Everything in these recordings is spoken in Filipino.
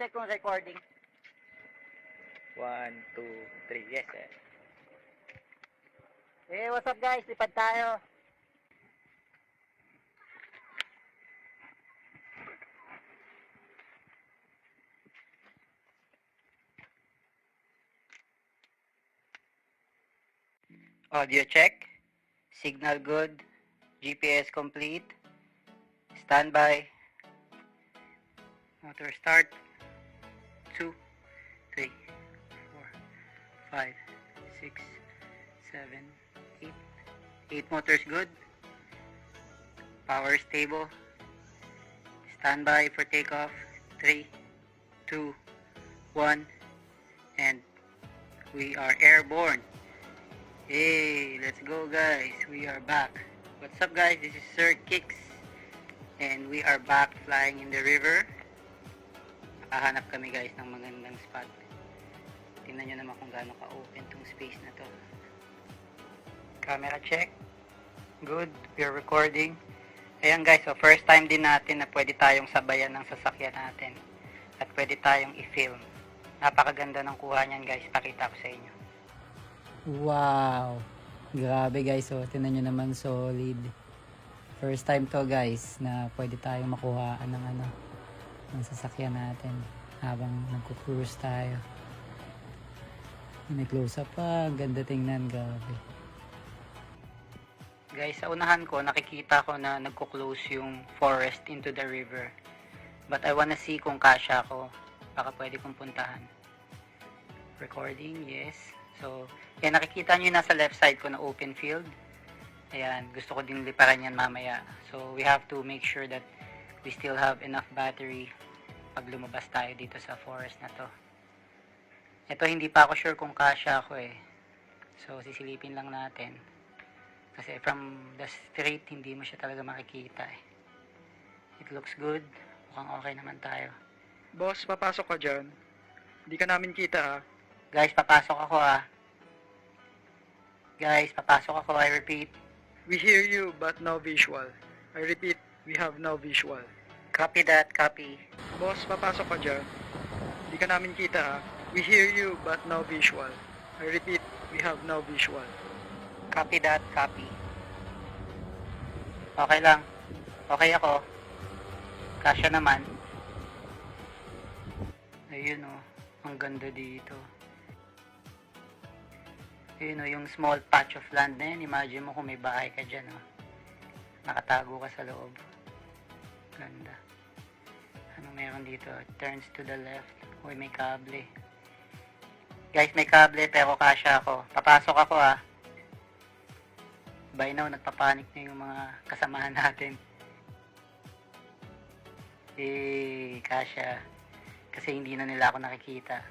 check kung recording. 1, 2, 3, yes eh. Eh, what's up guys? Lipad tayo. Audio check, signal good, GPS complete, standby, motor start, 2, 3, 4, 5, 6, 7, 8, 8 motors good, power stable, standby for takeoff, 3, 2, 1, and we are airborne. Hey, let's go guys, we are back. What's up guys, this is Sir Kicks and we are back flying in the river. Nakahanap kami guys ng magandang spot. Tingnan nyo naman kung gaano ka-open tong space na to. Camera check, good, we are recording. Ayan guys, so first time din natin na pwede tayong sabayan ng sasakyan natin at pwede tayong i-film. Napakaganda ng kuha niyan guys, pakita ko sa inyo. Wow! Grabe guys, so tingnan nyo naman, solid. First time to guys na pwede tayong makuhaan ng sasakyan natin habang nagko-cruise tayo. May close up pa, ganda tingnan, grabe. Guys, sa unahan ko, nakikita ko na nagko-close yung forest into the river. But I wanna see kung kasya ko. Baka pwede kong puntahan. Recording, yes. So, yan, nakikita nyo yung nasa left side ko na open field. Ayan, gusto ko din liparan yan mamaya. So, we have to make sure that we still have enough battery pag lumabas tayo dito sa forest na to. Ito, hindi pa ako sure kung kasya ako eh. So, sisilipin lang natin. Kasi from the street, hindi mo siya talaga makikita eh. It looks good. Mukhang okay naman tayo. Boss, papasok ka dyan. Hindi ka namin kita ha. Guys, papasok ako ah. Guys, papasok ako. I repeat. We hear you but no visual. I repeat, we have no visual. Copy that, copy. Boss, papasok ka dyan. Hindi ka namin kita ha. We hear you but no visual. I repeat, we have no visual. Copy that, copy. Okay lang. Okay ako. Kasya naman. Ayun oh. Ang ganda dito. Ayun o, yung small patch of land na yun, imagine mo kung may bahay ka dyan o. Nakatago ka sa loob. Ganda. Ano meron dito? Turns to the left. Uy, may kable. Guys, may kable pero kasya ako. Papasok ako ah. By now, nagpapanik na yung mga kasamahan natin. Kasya. Kasi hindi na nila ako nakikita.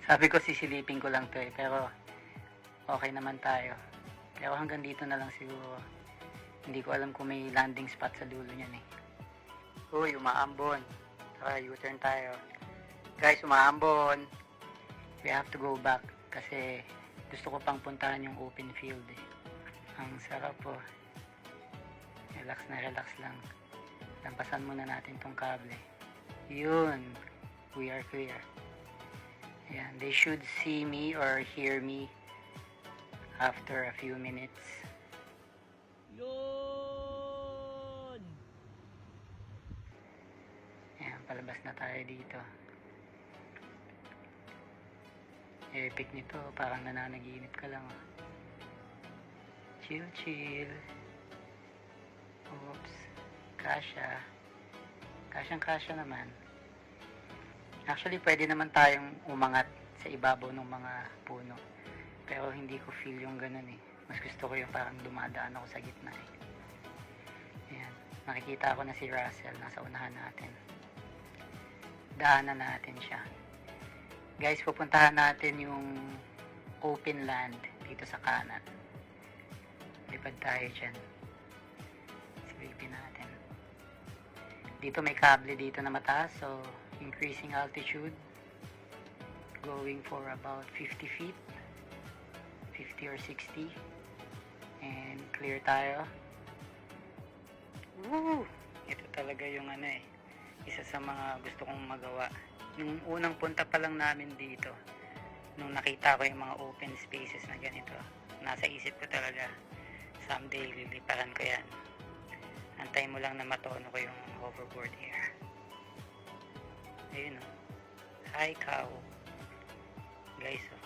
Sabi ko sisilipin ko lang to eh, pero okay naman tayo. Pero hanggang dito na lang siguro. Hindi ko alam kung may landing spot sa dulo niyan eh. Uy, umaambon. Tara, U-turn tayo. Guys, umaambon. We have to go back kasi gusto ko pang puntahan yung open field eh. Ang sarap po. Relax na relax lang. Lampasan muna natin tong kable. Yun. We are clear. Ayan, they should see me or hear me after a few minutes. Yun! Ayan, palabas na tayo dito. Epic nito, parang nananaginip ka lang. Oh. Chill, chill. Oops. Kasya. Kasyang-kasya naman. Actually, pwede naman tayong umangat sa ibabaw ng mga puno. Pero hindi ko feel yung ganun eh. Mas gusto ko yung parang dumadaan ako sa gitna eh. Ayan. Nakikita ko na si Russell. Nasa unahan natin. Daanan natin siya. Guys, pupuntahan natin yung open land dito sa kanan. Lipad tayo dyan. Silipin natin. Dito may kable dito na mataas. So, increasing altitude. Going for about 50 feet. 50 or 60. And clear tayo. Woo! Ito talaga yung ano eh. Isa sa mga gusto kong magawa. Yung unang punta pa lang namin dito, nung nakita ko yung mga open spaces na ganito, nasa isip ko talaga, someday liliparan ko yan. Antay mo lang na matono ko yung hoverboard here. Ayun o. Hi, cow. Guys, oh,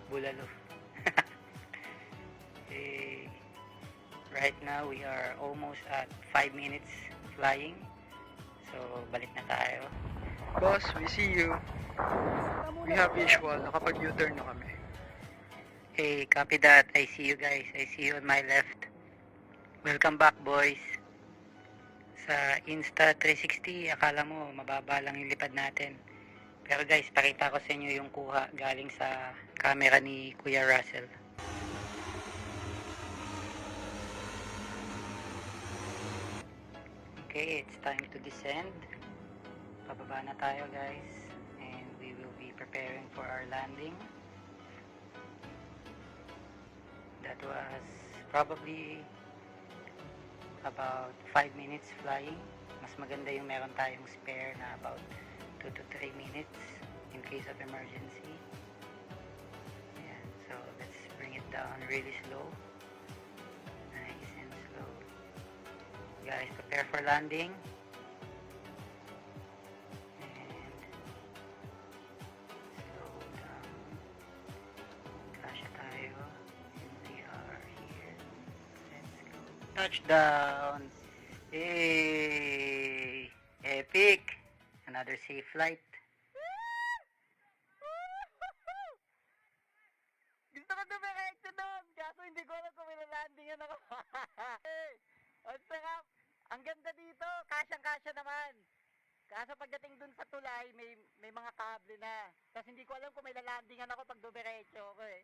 bulalo. Eh, right now, we are almost at 5 minutes flying. So, balik na tayo. Boss, we see you. We have visual. Nakapag-U-turn na kami. Hey, copy that. I see you guys. I see you on my left. Welcome back, boys. Sa Insta360, akala mo mababa lang yung lipad natin. Pero guys, pakita ko sa inyo yung kuha galing sa camera ni Kuya Russell. Okay, it's time to descend. Pababa na tayo, guys. And we will be preparing for our landing. That was probably about 5 minutes flying. Mas maganda yung meron tayong spare na about 2 to 3 minutes in case of emergency. Yeah, so let's bring it down really slow. Nice and slow. Guys, prepare for landing. And slow down. Kasha tayo. And we are here. Let's go. Touchdown! Hey! Epic! Another safe flight. Gusto ko dumiretso doon, kaso hindi ko alam kung may landingan ako. Ang sarap. Ang ganda dito, kasyang-kasya naman. Kaso pagdating dun sa tulay, may mga kable na. Tapos hindi ko alam kung may lalandingan ako pag dumiretso ako eh.